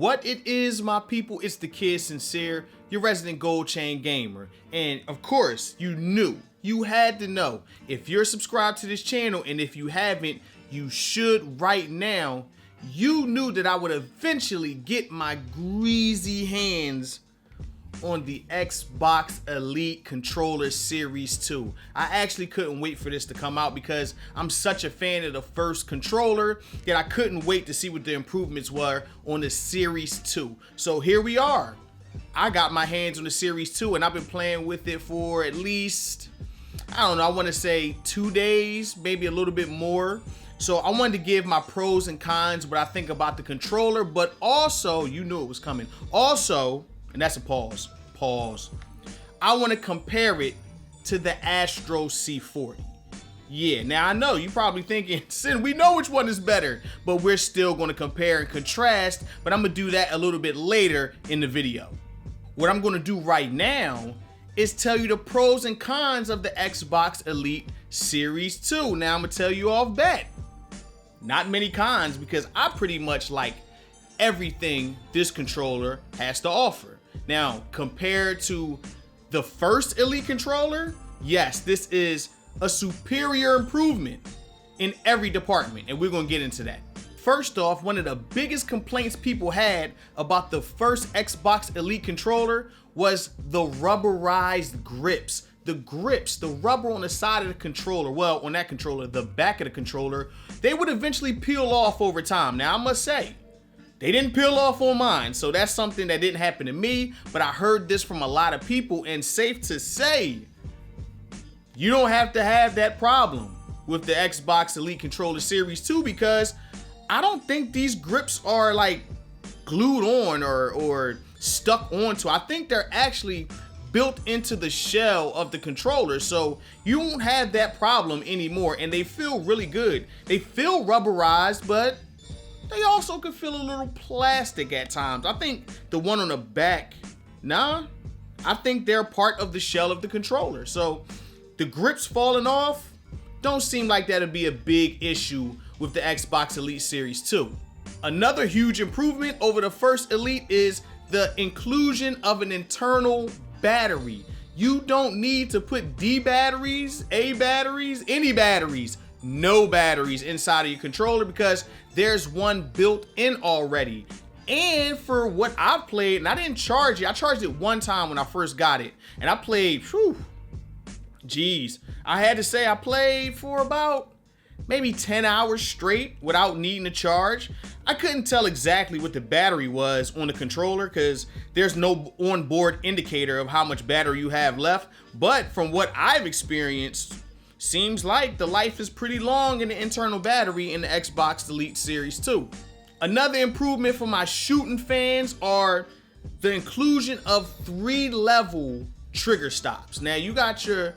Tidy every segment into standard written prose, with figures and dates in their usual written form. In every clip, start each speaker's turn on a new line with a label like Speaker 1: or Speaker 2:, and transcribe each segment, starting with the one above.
Speaker 1: What it is, my people, it's the kid Sincere, your resident gold chain gamer. And of course, you had to know, if you're subscribed to this channel, and if you haven't, you should right now. You knew that I would eventually get my greasy hands on the Xbox Elite Controller Series 2. I actually couldn't wait for this to come out because I'm such a fan of the first controller that I couldn't wait to see what the improvements were on the Series 2. So here we are. I got my hands on the Series 2 and I've been playing with it for at least, I don't know, I want to say 2 days, maybe a little bit more. So I wanted to give my pros and cons, what I think about the controller, but also, you knew it was coming. Also, and that's a pause. I want to compare it to the Astro C40. Yeah, now I know you're probably thinking, Sin, we know which one is better, but we're still going to compare and contrast, but I'm going to do that a little bit later in the video. What I'm going to do right now is tell you the pros and cons of the Xbox Elite Series 2. Now I'm going to tell you off bat, not many cons, because I pretty much like everything this controller has to offer. Now, compared to the first Elite controller, yes, this is a superior improvement in every department, and we're gonna get into that. First off, one of the biggest complaints people had about the first Xbox Elite controller was the rubberized grips. The grips, the rubber on the side of the controller, well, on that controller, the back of the controller, they would eventually peel off over time. Now, I must say, they didn't peel off on mine, so that's something that didn't happen to me, but I heard this from a lot of people, and safe to say, you don't have to have that problem with the Xbox Elite Controller Series 2 because I don't think these grips are like glued on or stuck onto. I think they're actually built into the shell of the controller, so you won't have that problem anymore, and they feel really good. They feel rubberized, but they also can feel a little plastic at times. I think the one on the back, I think they're part of the shell of the controller. So the grips falling off don't seem like that'd be a big issue with the Xbox Elite Series 2. Another huge improvement over the first Elite is the inclusion of an internal battery. You don't need to put D batteries, A batteries, any batteries, no batteries inside of your controller because there's one built in already. And for what I've played, and I didn't charge it, I charged it one time when I first got it, and I played, I had to say I played for about maybe 10 hours straight without needing to charge. I couldn't tell exactly what the battery was on the controller because there's no onboard indicator of how much battery you have left, but from what I've experienced, seems like the life is pretty long in the internal battery in the Xbox Elite Series 2. Another improvement for my shooting fans are the inclusion of 3-level trigger stops. Now you got your,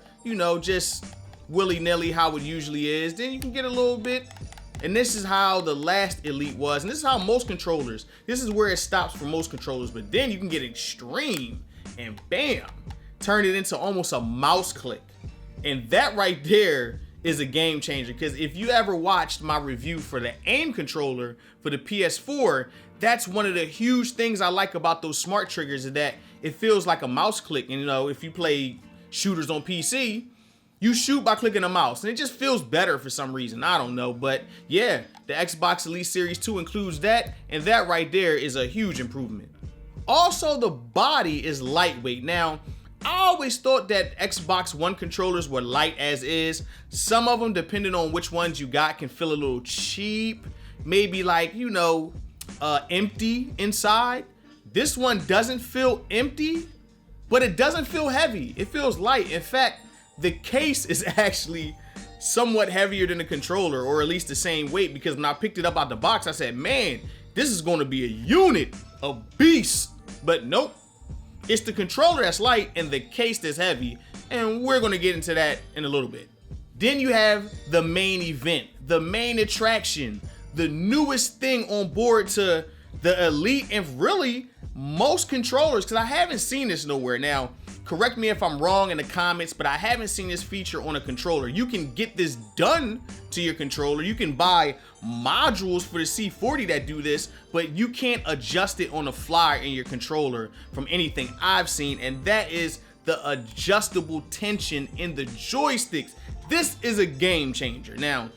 Speaker 1: just willy-nilly how it usually is. Then you can get a little bit, and this is how the last Elite was, and this is how most controllers, this is where it stops for most controllers, but then you can get extreme and bam, turn it into almost a mouse click. And that right there is a game changer because if you ever watched my review for the aim controller for the PS4, that's one of the huge things I like about those smart triggers is that it feels like a mouse click. And if you play shooters on PC, you shoot by clicking a mouse and it just feels better for some reason. I don't know, but yeah, the Xbox Elite Series 2 includes that, and that right there is a huge improvement. Also, the body is lightweight. Now, I always thought that Xbox One controllers were light as is. Some of them, depending on which ones you got, can feel a little cheap. Maybe like, empty inside. This one doesn't feel empty, but it doesn't feel heavy. It feels light. In fact, the case is actually somewhat heavier than the controller, or at least the same weight, because when I picked it up out the box, I said, man, this is going to be a unit, a beast. But nope. It's the controller that's light and the case that's heavy, and we're gonna get into that in a little bit. Then you have the main event, the main attraction, the newest thing on board to the Elite and really most controllers, because I haven't seen this nowhere. Now, correct me if I'm wrong in the comments, but I haven't seen this feature on a controller. You can get this done to your controller. You can buy modules for the C40 that do this, but you can't adjust it on the fly in your controller from anything I've seen, and that is the adjustable tension in the joysticks. This is a game changer. Now,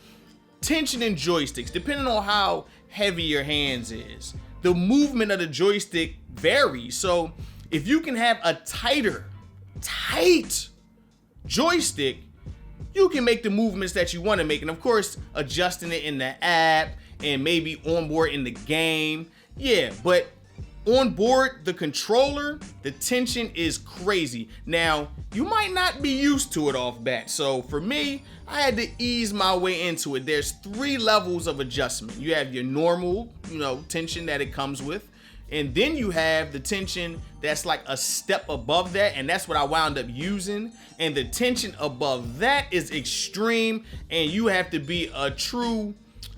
Speaker 1: tension in joysticks, depending on how heavy your hands is, the movement of the joystick varies. So if you can have a tight joystick, you can make the movements that you want to make. And of course, adjusting it in the app and maybe on board in the game. Yeah, but on board the controller, the tension is crazy. Now, you might not be used to it off bat. So for me, I had to ease my way into it. There's 3 levels of adjustment. You have your normal, tension that it comes with. And then you have the tension that's like a step above that, and that's what I wound up using. And the tension above that is extreme, and you have to be a true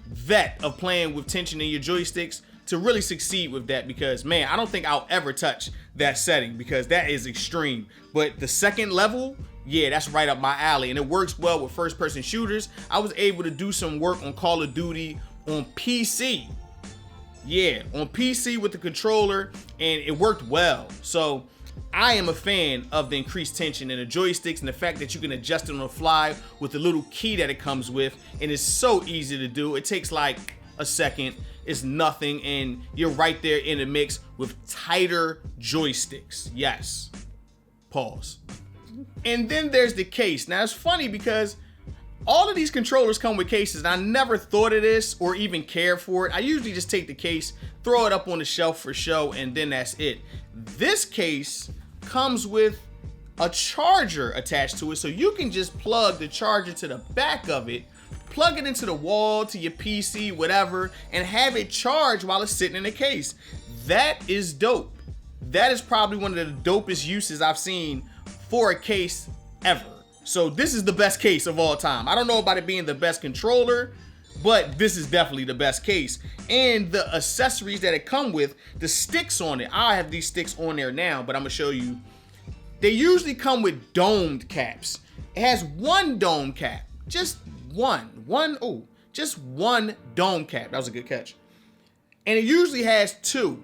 Speaker 1: vet of playing with tension in your joysticks to really succeed with that, because man, I don't think I'll ever touch that setting because that is extreme. But the second level, yeah, that's right up my alley, and it works well with first-person shooters. I was able to do some work on Call of Duty on PC. Yeah, on PC with the controller, and it worked well. So I am a fan of the increased tension in the joysticks and the fact that you can adjust it on the fly with the little key that it comes with, and it's so easy to do. It takes like a second, it's nothing, and you're right there in the mix with tighter joysticks. Yes. Pause. And then there's the case. Now it's funny because all of these controllers come with cases, and I never thought of this or even cared for it. I usually just take the case, throw it up on the shelf for show, and then that's it. This case comes with a charger attached to it, so you can just plug the charger to the back of it, plug it into the wall, to your PC, whatever, and have it charge while it's sitting in the case. That is dope. That is probably one of the dopest uses I've seen for a case ever. So this is the best case of all time. I don't know about it being the best controller, but this is definitely the best case. And the accessories that it come with, the sticks on it, I have these sticks on there now, but I'm gonna show you. They usually come with domed caps. It has one dome cap, just one dome cap. That was a good catch. And it usually has 2.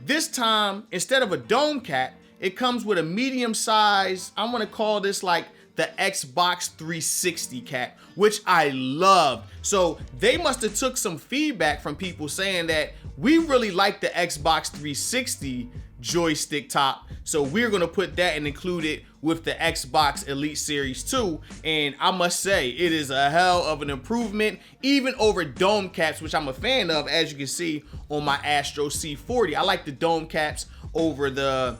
Speaker 1: This time, instead of a dome cap, it comes with a medium size, I'm gonna call this like the Xbox 360 cap, which I love. So they must have took some feedback from people saying that we really like the Xbox 360 joystick top, so we're gonna put that and include it with the Xbox Elite Series 2. And I must say, it is a hell of an improvement, even over dome caps, which I'm a fan of, as you can see on my Astro C40. I like the dome caps over the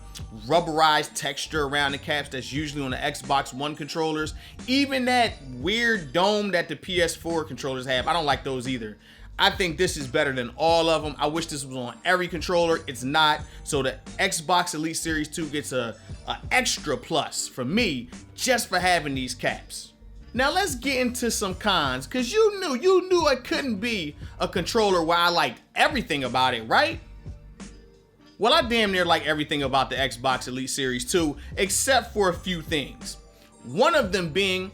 Speaker 1: rubberized texture around the caps that's usually on the Xbox One controllers. Even that weird dome that the PS4 controllers have, I don't like those either. I think this is better than all of them. I wish this was on every controller. It's not. So the Xbox Elite Series 2 gets a extra plus from me just for having these caps. Now let's get into some cons, because you knew it couldn't be a controller where I liked everything about it, right? Well, I damn near like everything about the Xbox Elite Series 2, except for a few things. One of them being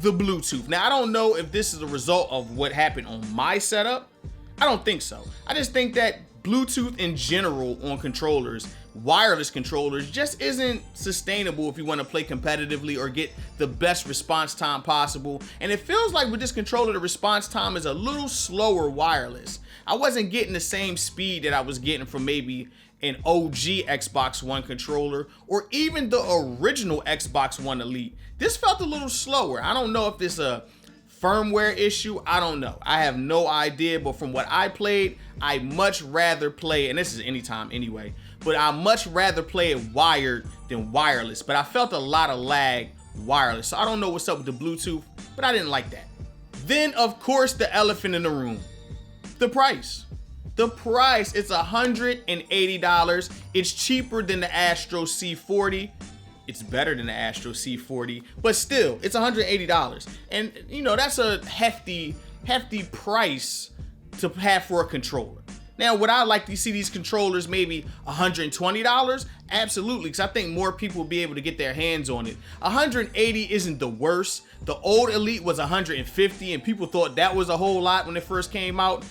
Speaker 1: the Bluetooth. Now, I don't know if this is a result of what happened on my setup. I don't think so. I just think that Bluetooth in general on controllers, wireless controllers, just isn't sustainable if you want to play competitively or get the best response time possible. And it feels like with this controller, the response time is a little slower wireless. I wasn't getting the same speed that I was getting from maybe an OG Xbox One controller or even the original Xbox One Elite. This felt a little slower. I don't know if this is a firmware issue. I don't know. I have no idea, but from what I played, I much rather play, and this is anytime anyway, but I much rather play it wired than wireless. But I felt a lot of lag wireless. So I don't know what's up with the Bluetooth, but I didn't like that. Then, of course, the elephant in the room, the price. The price, it's $180. It's cheaper than the Astro C40. It's better than the Astro C40, but still, it's $180. And you know, that's a hefty price to have for a controller. Now, would I like to see these controllers maybe $120? Absolutely, because I think more people will be able to get their hands on it. $180 isn't the worst. The old Elite was $150, and people thought that was a whole lot when it first came out.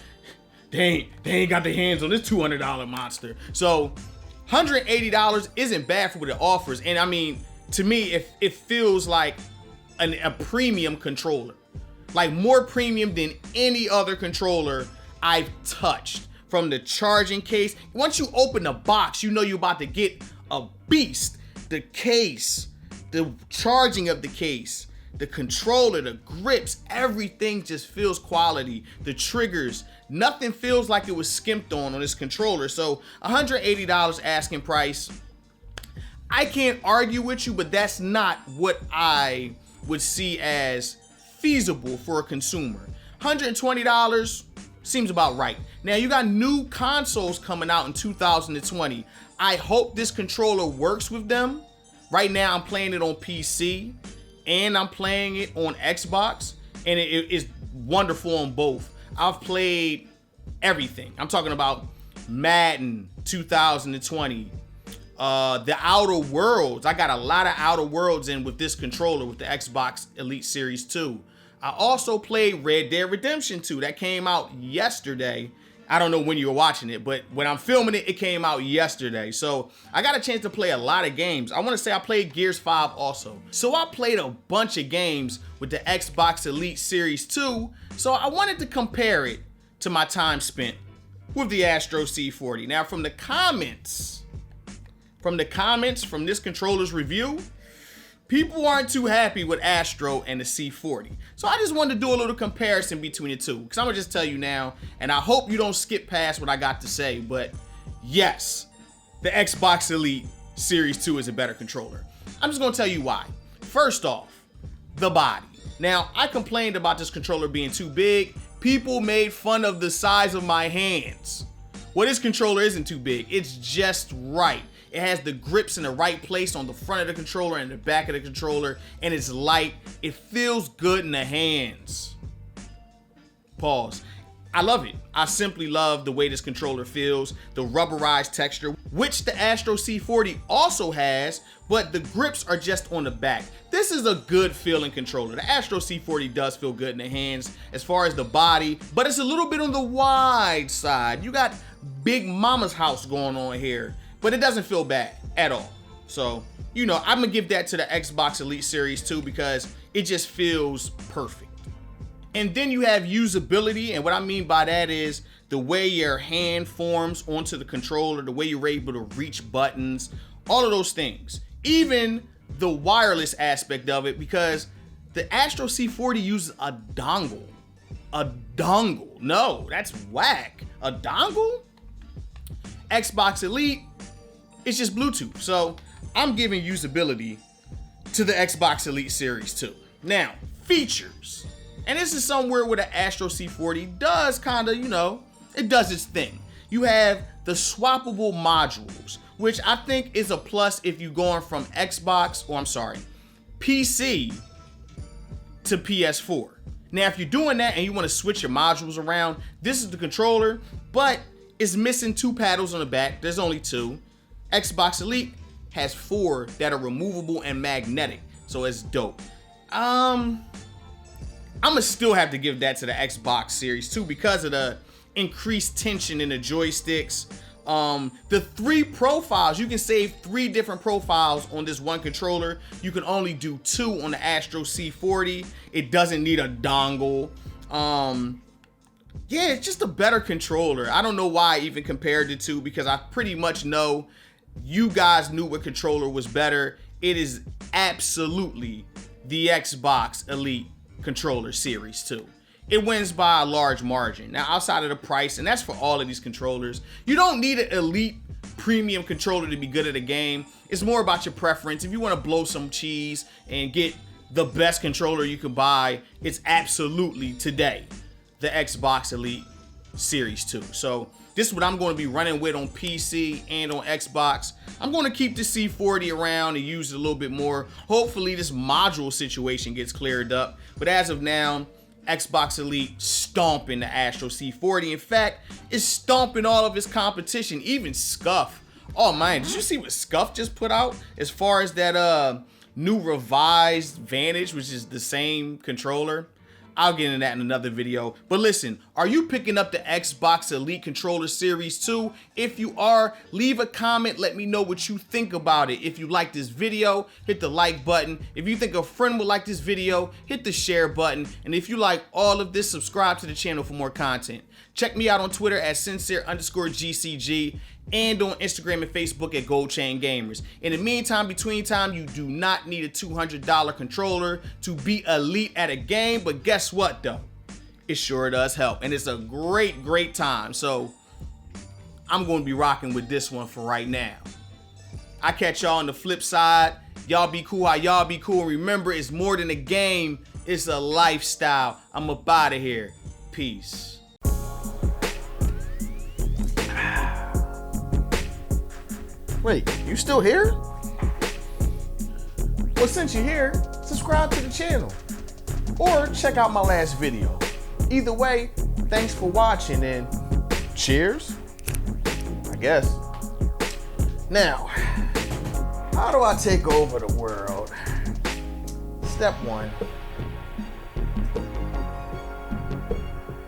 Speaker 1: They ain't got their hands on this $200 monster. So $180 isn't bad for what it offers. And I mean, to me, it feels like a premium controller. Like more premium than any other controller I've touched. From the charging case, once you open the box, you know you're about to get a beast. The case, the charging of the case, the controller, the grips, everything just feels quality. The triggers, nothing feels like it was skimped on this controller. So $180 asking price. I can't argue with you, but that's not what I would see as feasible for a consumer. $120 seems about right. Now you got new consoles coming out in 2020. I hope this controller works with them. Right now I'm playing it on PC and I'm playing it on Xbox, and it is wonderful on both. I've played everything. I'm talking about Madden 2020, the Outer Worlds. I got a lot of Outer Worlds in with this controller with the Xbox Elite Series 2. I also played Red Dead Redemption 2. That came out yesterday. I don't know when you were watching it, but when I'm filming it, it came out yesterday. So I got a chance to play a lot of games. I want to say I played Gears 5 also. So I played a bunch of games with the Xbox Elite Series 2. So I wanted to compare it to my time spent with the Astro C40. Now from the comments from this controller's review, people aren't too happy with Astro and the C40. So I just wanted to do a little comparison between the two, because I'm gonna just tell you now, and I hope you don't skip past what I got to say, but yes, the Xbox Elite Series 2 is a better controller. I'm just gonna tell you why. First off, the body. Now, I complained about this controller being too big. People made fun of the size of my hands. Well, this controller isn't too big. It's just right. It has the grips in the right place on the front of the controller and the back of the controller, and it's light. It feels good in the hands. Pause. I love it. I simply love the way this controller feels, the rubberized texture, which the Astro C40 also has, but the grips are just on the back. This is a good feeling controller. The Astro C40 does feel good in the hands as far as the body, but it's a little bit on the wide side. You got Big Mama's house going on here, but it doesn't feel bad at all. So, you know, I'm gonna give that to the Xbox Elite Series 2 because it just feels perfect. And then you have usability, and what I mean by that is the way your hand forms onto the controller, the way you're able to reach buttons, all of those things. Even the wireless aspect of it, because the Astro C40 uses a dongle. A dongle. No, that's whack. A dongle? Xbox Elite, it's just Bluetooth. So I'm giving usability to the Xbox Elite Series 2. Now, features. And this is somewhere where the Astro C40 does kind of, you know, it does its thing. You have the swappable modules, which I think is a plus if you're going from PC to PS4. Now, if you're doing that and you want to switch your modules around, this is the controller, but it's missing 2 paddles on the back. There's only 2. Xbox Elite has 4 that are removable and magnetic, so it's dope. I'm gonna still have to give that to the Xbox Series 2 because of the increased tension in the joysticks. The 3 profiles, you can save 3 different profiles on this one controller. You can only do 2 on the Astro C40. It doesn't need a dongle. Yeah, it's just a better controller. I don't know why I even compared the 2 because I pretty much know you guys knew what controller was better. It is absolutely the Xbox Elite controller Series 2. It wins by a large margin. Now, outside of the price, and that's for all of these controllers, you don't need an elite premium controller to be good at a game. It's more about your preference. If you want to blow some cheese and get the best controller you can buy, it's absolutely today the Xbox Elite Series 2. So this is what I'm going to be running with on PC and on Xbox. I'm going to keep the C40 around and use it a little bit more. Hopefully this module situation gets cleared up. But as of now, Xbox Elite stomping the Astro C40. In fact, it's stomping all of its competition, even Scuff. Oh man, did you see what Scuff just put out as far as that new revised Vantage, which is the same controller? I'll get into that in another video. But listen, are you picking up the Xbox Elite Controller Series 2? If you are, leave a comment. Let me know what you think about it. If you like this video, hit the like button. If you think a friend would like this video, hit the share button. And if you like all of this, subscribe to the channel for more content. Check me out on Twitter at sincere_GCG and on Instagram and Facebook at GoldChainGamers. In the meantime, between time, you do not need a $200 controller to be elite at a game, but guess what though? It sure does help, and it's a great time. So I'm going to be rocking with this one for right now. I catch y'all on the flip side. Y'all be cool how y'all be cool. Remember, it's more than a game, it's a lifestyle. I'm up out of here. Peace. Wait, you still here? Well, since you're here, subscribe to the channel or check out my last video. Either way, thanks for watching and cheers, I guess. Now, how do I take over the world? Step 1.